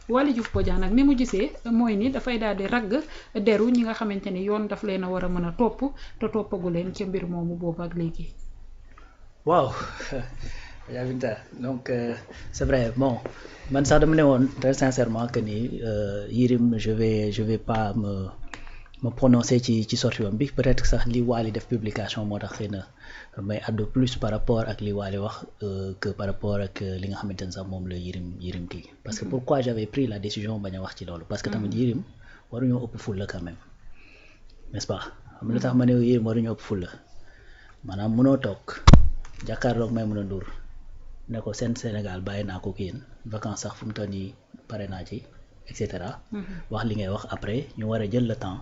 Waly Diouf Bodiang nag ni mu gisee mooy ni dafay daal di ragg deru ñi nga xamante ni yoon daf leen a war a mën a topp te toppagu leen ca mbir moomu boobu ak léegi. waaw Binta donc c'est vrai bon man sax dama ne woon très sincèrement que ni Yérim je vais pas me prononcer ci sortie bi peut-être sax li Waly def publication moo tax xëy na may addu plus par rapport ak li Waly wax que par rapport ak li nga xamante ne sax moom la Yérim kii parce que pourquoi j'avais pris la décision bañ a wax ci loolu parce que tamit Yérim waruñoo ëpp fulla quand même n'est-ce pas xam lu tax ma ne Yérim waruñoo ëpp fulla maanaam mënoo toog jàkkaarloog Maïmouna Ndour ne ko seen Sénégal bàyyi naa ko kii vacances sax fu mu toll nii pare naa ci et cetera. wax li ngay wax après ñu war a jël le temps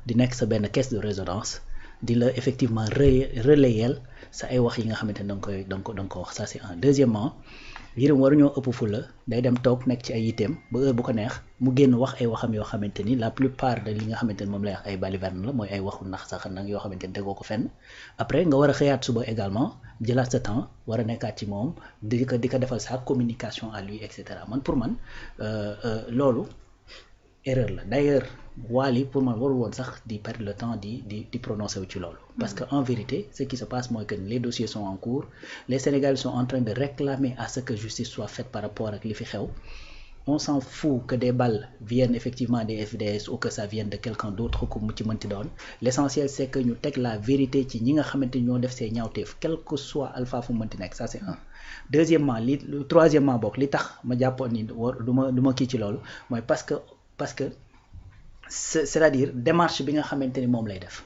di nekk sa benn caisse de résonance di la effectivement relayer sa ay wax yi nga xamante ne da nga ko wax ça c'est un. Deuxièmement Yérim waruñoo ëpp fulla day dem toog nekk ci ay yitteem ba heure bu ko neex mu génn wax ay waxam yoo xamante ni la plupart de li nga xamante ni moom lay wax ay balivernes la mooy ay waxu nax sax nag yoo xamante ni tegoo ko fenn après nga war a xëyaat suba également jëlaat sa temps war a nekkaat ci moom di ko defal sa communication à lui et cetera man pour man loolu erreur la d'ailleurs Waly pour man warul woon sax di perdre le temps di prononcer wu ci loolu parce que en vérité ce qui se passe mooy que les dossiers sont en cours les Sénégalais sont en train de réclamer à ce que justice soit faite par rapport ak li fi xew on s'en fout que des balles viennent effectivement des FDS ou que ça vienne de quelqu'un d'autre ku mu ci mënti doon l'essentiel c'est que ñu teg la vérité ci ñi nga xamante ñoo def see ñaawteef quel que soit alpha fu mënti nekk ça c'est un. Deuxièmement troisièmement bokk li tax ma jàppoon ni du ma kii ci loolu mooy parce que c'est-à-dire démarche bi nga xamante ni moom lay def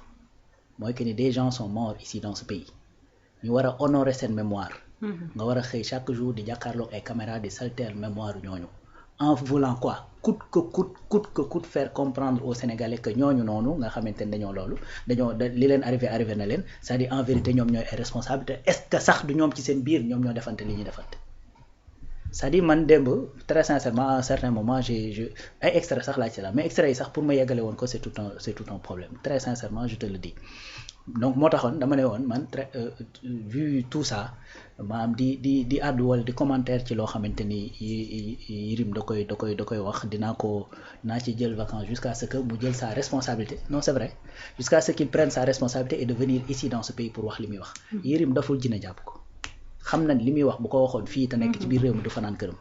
mooy que ni des gens sont morts ici dans ce pays ñu war a honorer seen mémoire nga war a xëy chaque jour di jàkkaarloog ay caméras di salter mémoire ñooñu en voulant quoi coûte que coûte faire comprendre aux Sénégalais que ñooñu noonu nga xamante ni dañoo li leen arrivé na leen c'est-à-dire en vérité ñoom ñooy ay responsable te est-ce que sax du ñoom ci seen biir ñoom ñoo defante li ñuy defante c'est-à-dire man démb très sincèrement à un certain moment j'ai ay extrait sax laaj ci la mais extrait yi sax pour ma yeggale woon ko c'est tout un problème très sincèrement je te le dis donc moo taxoon dama ne woon man vu tout ça maanaam di àddu wala di commentaire ci loo xamante ni Yérim da koy wax naa ci jël vacances jusqu'à ce que mu jël sa responsabilité non c'est vrai jusqu'à ce qu'il prenne sa responsabilité et de venir ici dans ce pays pour wax li muy wax Yérim daful jina jàpp ko xam na li muy wax bu ko waxoon fii te nekk ci biir réew mi du fanaan këram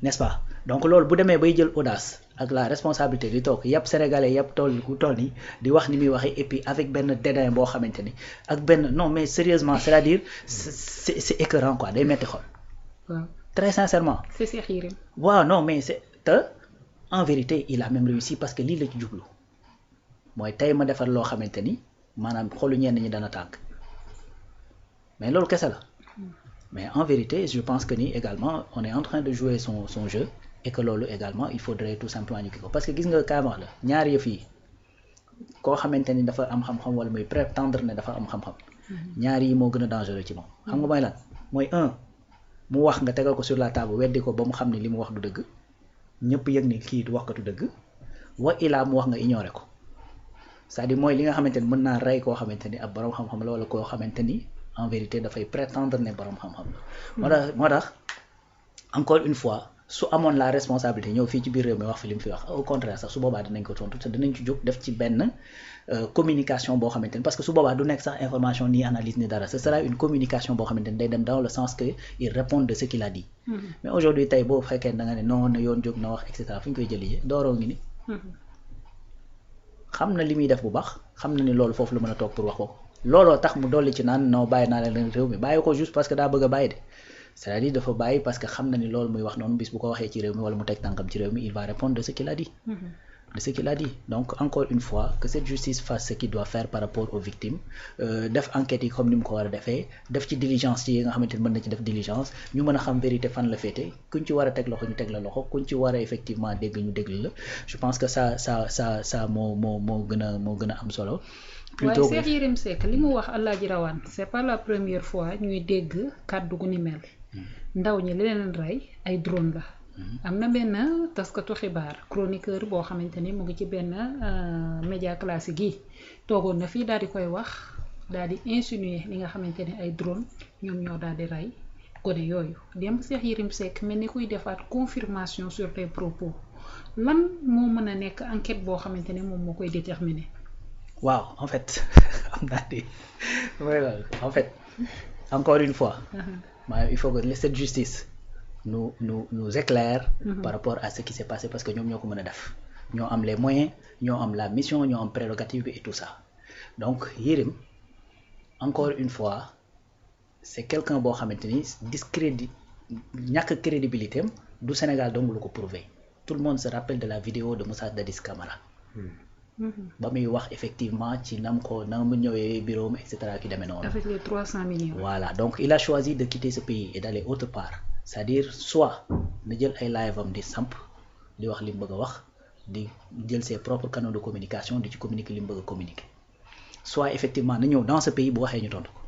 n'est-ce pas donc loolu bu demee bay jël audace ak la responsabilité di toog yàpp sénégalais yàpp tool ni di wax ni muy waxee et puis avec benn dédain boo xamante ni ak benn non mais sérieusement c'est-à-dire c'est écœurant quoi day metti xol très sincèrement c'est Cheikh Yérim waaw non mais c'est te en vérité il a même réussi parce que lii la ci jublu mooy tey ma defar loo xamante ni maanaam xolu ñenn ñi dana tànk mais loolu kese la mais en vérité je pense que ni également on est en train de jouer son jeu et que loolu également il faudrait tout simplement ñu kii ko parce que gis nga kaamax la ñaar yëf yi koo xamante ni dafa am xam-xam wala muy prétendre ne dafa am xam-xam ñaar yi moo gën a dangereux ci moom xam nga mooy lan mooy mu wax nga tegal ko sur la table weddi ko ba mu xam ne li mu wax du dëgg ñëpp yëg ni kii du waxkatu dëgg wa ilaa mu wax nga ignorer ko c'est-à-dire mooy li nga xamante ni mën naa rey koo xamante ni ab borom xam-xam la wala koo xamante ni en vérité dafay prétendre ne borom xam-xam la moo tax encore une fois su amoon la responsabilité ñëw fii ci biir réew mi wax fi li mu fi wax au contraire sax su boobaa dinañ ko tontu te dinañ ci jóg def ci benn communication boo xamante ni parce que su boobaa du nekk sax information ni analyse ni dara ce sera une communication boo xamante ni day dem dans le sens que il répond de ce qu'il a dit mais aujourd'hui tey boo fekkee da nga ne non na yoon jóg na wax et cetera fu ñu koy jëlee dooroo ngi ni xam na li muy def bu baax xam na ni loolu foofu la mën a toog pour wax ko looloo tax mu dolli ci naan non bàyyi naa leen réew mi bàyyi ko juste parce que daa bëgg a bàyyi de c'est-à-dire dafa bàyyi parce que xam na ni loolu muy wax noonu bis bu ko waxee ci réew mi wala mu teg tànkam ci réew mi il va répondre de ce qu'il a dit donc encore une fois que cette justice fasse ce qu'il doit faire par rapport aux victimes def enquête yi comme ni mu ko war a defee def ci diligence yi nga xamante ni mën na ci def diligence ñu mën a xam vérité fan la féete kuñ ci war a teg loxo ñu teg la loxo kuñ ci war a effectivement dégg ñu dégg la je pense que ça moo gën a am solo. waaye Cheikh Yérim Seck li mu wax Alaaji Rawaan c'est pas la première fois ñuy dégg kàddu gu ni mel ndaw ñi li leen rey ay drone la am na benn taskatu xibaar chroniqueur boo xamante ni mu ngi ci benn média classique yi toogoon na fii daal di koy wax daal di insinuer li nga xamante ni ay drone ñoom ñoo daal di rey gone yooyu dem Cheikh Yérim Seck mel ni kuy defaat confirmation sur les propos lan moo mën a nekk enquête boo xamante ne moom moo koy déterminer. waaw en fait xam naa ni mooy loolu en fait encore une fois il faut que cette justice nous éclaire par rapport à ce qui s'est passé parce que ñoom ñoo ko mën a def ñoo am les moyens ñoo am la mission ñoo am prérogative et tout ça donc Yérim encore une fois c'est quelqu'un boo xamante ni discrédit ñàkk crédibilité am du Sénégal dong lu ko prouver tout le monde se rappelle de la vidéo de Moussa Dadis Camara ba muy wax effectivement ci nam mu ñëwee bureau am et cetera ki demee noonu. avec les 300 millions. voilà donc il a choisi de quitter ce pays et d'aller autre part c'est-à-dire soit na jël ay live am di samp di wax li mu bëgg a wax di jël ses propres canaux de communication di ci communiquer li mu bëgg a communiquer soit effectivement na ñëw dans ce pays bu waxee ñu tontu ko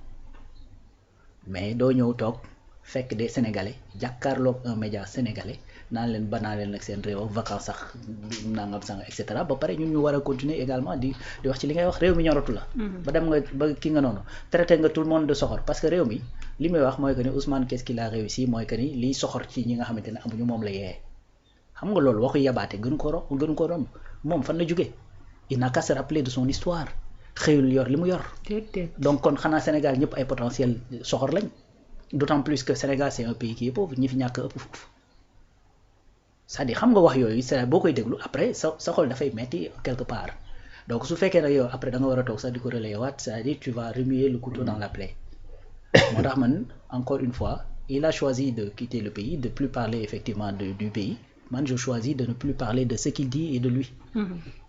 mais doo ñëw toog fekk des sénégalais jàkkaarloog un média sénégalais naan leen banaa leen nag seen réew ak vacances sax nangam sang et cetera ba pare ñun ñu war a continuer également di wax ci li ngay wax réew mi ñoratu la. ba dem nga ba ki nga noonu traité nga tout le monde de soxor parce que réew mi li muy wax mooy que ni Ousmane qu'est-ce qu'il a réussi mooy que ni liy soxor ci ñi nga xamante ne amuñu moom la yee xam nga loolu waxu yabaate gënu ko romb moom fan la jógee il n'a qu'à se rappeler de son histoire xëyul yor li mu yor. donc kon xanaa Sénégal ñëpp ay potentiel soxor lañ d'autant plus que Sénégal c'est un pays qui est pauvre ñi fi ñàkk ëpp foofu. c'est-à-dire xam nga wax yooyu c'est boo koy déglu après sa xol dafay metti quelque part donc su fekkee nag yow après da nga war a toog sax di ko relayer waat c'est-à-dire tu vas remuer le couteau dans la plaie moo tax man encore une fois il a choisi de quitter le pays de plus parler effectivement du pays man je choisis de ne plus parler de ce qu'il dit et de lui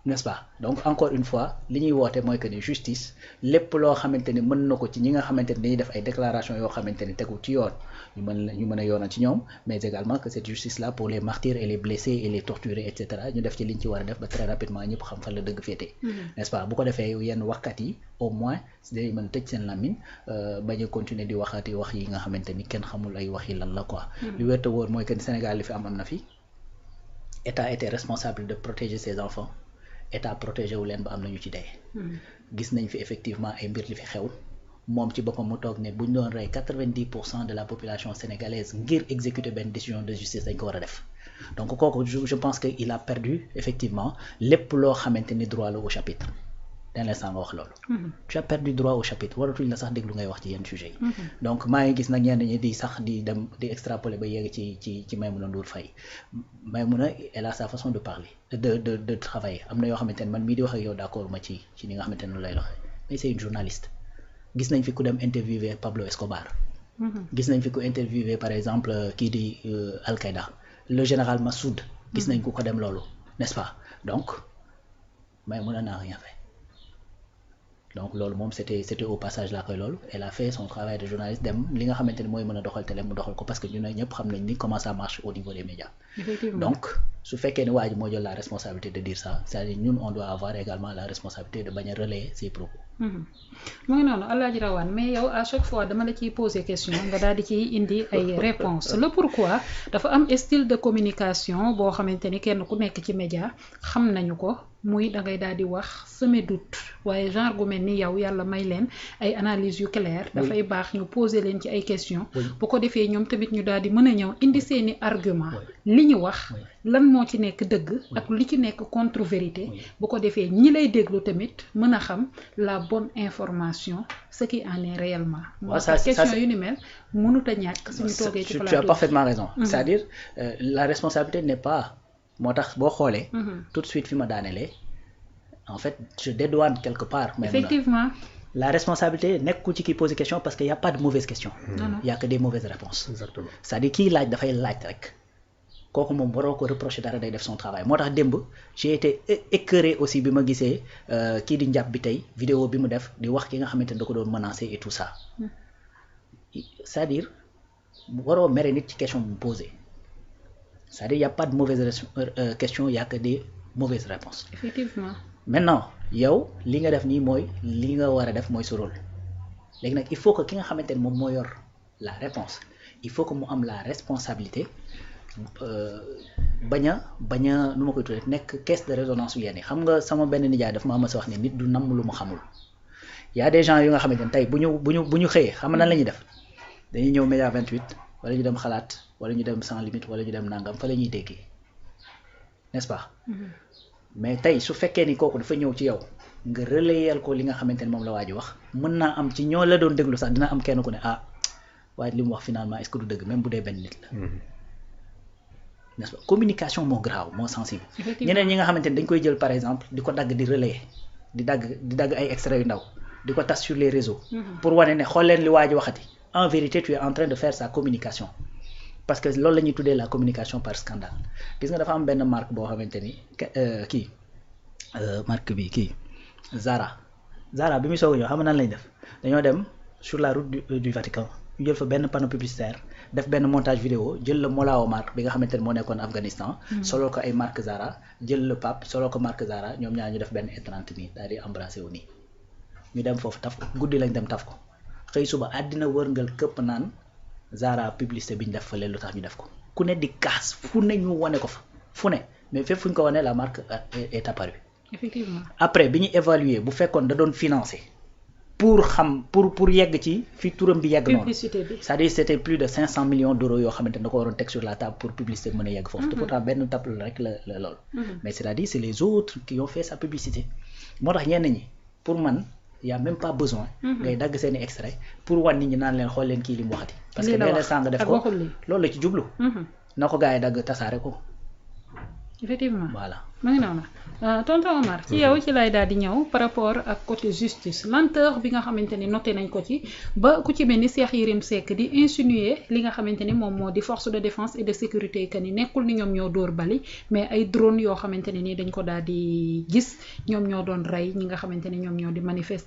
n'est-ce pas donc encore une fois li ñuy woote mooy que ni justice lépp loo xamante ni mën na ko ci ñi nga xamante ni dañuy def ay déclaration yoo xamante ni tegu ci yoon ñu mën a yoonal ci ñoom mais également que cette justice là pour les martyrs et les blessés et les torturés et cetera ñu def ci liñ ci war a def ba très rapidement ñëpp xam fan la dëgg féete n'est-ce pas bu ko defee yenn waxkat yi au moins day mën tëj seen làmmiñ bañ a continuer di waxati wax yi nga xamante ni kenn xamul ay wax yi lan la quoi li wér te wóor mooy que Sénégal li fi am na fi État était responsable de protéger ses enfants État protégé wu leen ba am nañu ci dee gis nañ fi effectivement ay mbir li fi xew moom ci boppam mu toog ne bu ñu doon rey 90% de la population sénégalaise ngir exécuter benn décision de justice dañ ko war a def donc kooku je pense que il a perdu effectivement lépp loo xamante ni droit la au chapitre dans l'instant nga wax loolu tu as perdu droit au chapitre waratuñ la sax déglu ngay wax ci yenn sujet yi donc maa ngi gis nag ñenn ñi di sax di dem di extrapoler ba yegg ci Maïmouna Ndour Faye Maïmouna elle a sa façon de parler de travailler am na yoo xamante ne man mii di wax ak yow d'accord ma ci ni nga xamante ne noonu lay doxee mais c'est une journaliste gis nañ fi ku dem interviewer Pablo Escobar gis nañ fi ku interviewer par exemple kii di Al-Qaïda le général Massoud gis nañ ku ko dem loolu n'est-ce pas donc Maïmouna n'a rien fait donc loolu moom c'était au passage laa koy loolu elle a fait son travail de journaliste dem li nga xamante ni mooy mën a doxal télé mu doxal ko parce que ñu ne ñëpp xam nañ ni comment ça marche au niveau des médias donc su fekkee ne waa ji moo jël la responsabilité de dire ça c'est-à-dire ñun on doit avoir également la responsabilité de bañ a relayer ses propos mu ngi noonu Alaaji Rawane mais yow à chaque fois dama la ciy poser question nga daal di ciy indi ay réponses le pourquoi dafa am style de communication boo xamante ni kenn ku nekk ci média xam nañu ko muy da ngay daal di wax semer doute waaye genre gu mel ni yow yàlla may leen ay analyses yu claires dafay baax ñu poser leen ci ay questions bu ko defee ñoom tamit ñu daal di mën a ñëw indi seeni argument li ñu wax lan moo ci nekk dëgg ak li ci nekk contre vérité bu ko defee ñi lay déglu tamit mën a xam la bonne information ce qui en est réellement moo tax question yu ni mel mënut a ñàkk suñu toogee ci plateau tu as parfaitement raison c'est-à-dire la responsabilité n'est pas moo tax boo xoolee tout de suite fi ma daanelee en fait je dédouane quelque part même effectivement la responsabilité nekkul ci kii poser question parce que y a pas de mauvaise question y a que des mauvaises réponses exactement c'est-à-dire kii laaj dafay laaj rek kooku moom waroo ko reprocher dara day def son travail moo tax démb j'ai été écœuré aussi bi ma gisee kii di njàpp bi tey vidéo bi mu def di wax ki nga xamante ne da ko doon menacer et tout ça c'est-à-dire waroo mere nit ci question bu mu posé c'est-à-dire y a pas de mauvaise question y a que des mauvaises réponses effectivement maintenant yow li nga def nii mooy li nga war a def mooy sa rôle léegi nag il faut que ki nga xamante ne moom moo yor la réponse il faut que mu am la responsabilité bañ a nu ma koy tuddee nekk caisse de résonance yu yenn xam nga sama benn nijaay daf ma mas a wax ne nit du namm lu mu xamul y a des gens yu nga xamante ne tey bu ñu xëyee xam nga nan la ñuy def dañuy ñëw Média 28 wala ñu dem xalaat wala ñu dem sans limite wala ñu dem nangam fa la ñuy déggee n'est-ce pas. mais tey su fekkee ni kooku dafa ñëw ci yow nga relayel ko li nga xamante ni moom la waa ji wax mën naa am ci ñoo la doon déglu sax dina am kenn ku ne ah waaye li mu wax finalement est-ce que du dëgg même bu dee benn nit la. n'est-ce pas communication moo grave moo sensible. ñeneen ñi nga xamante ni dañ koy jël par exemple di ko dagg di relayer di dagg ay extraits yu ndaw di ko tas sur les réseaux. pour wane ne xool leen li waa ji waxati en vérité tu es en train de faire sa communication. parce que loolu la ñuy tuddee la communication par scandale gis nga dafa am benn marque boo xamante ni marque bi Zara bi muy soog a ñëw xam nga nan lañ def dañoo dem sur la route du Vatican ñu jël fa benn panneau publicitaire def benn montage vidéo jël le Mollah Omar bi nga xamante ni moo nekkoon Afghanistan. soloo ko ay marque Zara jël le pape soloo ko marque Zara ñoom ñaar ñu def benn étreinte nii daal di embrassé wu nii ñu dem foofu taf ko guddi lañ dem taf ko xëy suba àddina wërngal këpp naan. Zara publicité bi ñu def fële lu tax ñu def ko ku ne di kaas fu ne ñu wane ko fa fu ne mais fépp fu ñu ko wane la marque est apparue. Effectivement. après bi ñu évaluer bu fekkoon da doon financer pour xam pour yegg ci fi turam bi yegg noonu. publicité bi c'est-à-dire c'était plus de 500 millions d'euros yoo xamante ne da ko waroon teg sur la table pour publicité mën a yegg foofu. te pourtant benn table rek la lool. mais c'est-à-dire c'est les autres qui ont fait sa publicité moo tax ñenn ñi pour man. y a même pas besoin ngay dagg seeni extrait pour wan nit ñi naan leen xool leen kii li mu waxati parce que benn sàng def ko loolu la ci jublu na ko gars yi dagg tasaare ko effectivement voilà ma ngi noonu tonton Omar ci yow ci lay daal di ñëw par rapport ak côté justice lenteur bi nga xamante ni noté nañ ko ci ba ku ci mel ni Cheikh Yérim Seck di insinuer li nga xamante ni moom moo di force de défense et de sécurité que ni nekkul ni ñoom ñoo dóor bali mais ay drone yoo xamante ne ni dañ ko daal di gis ñoom ñoo doon rey ñi nga xamante ni ñoom ñoo di manifester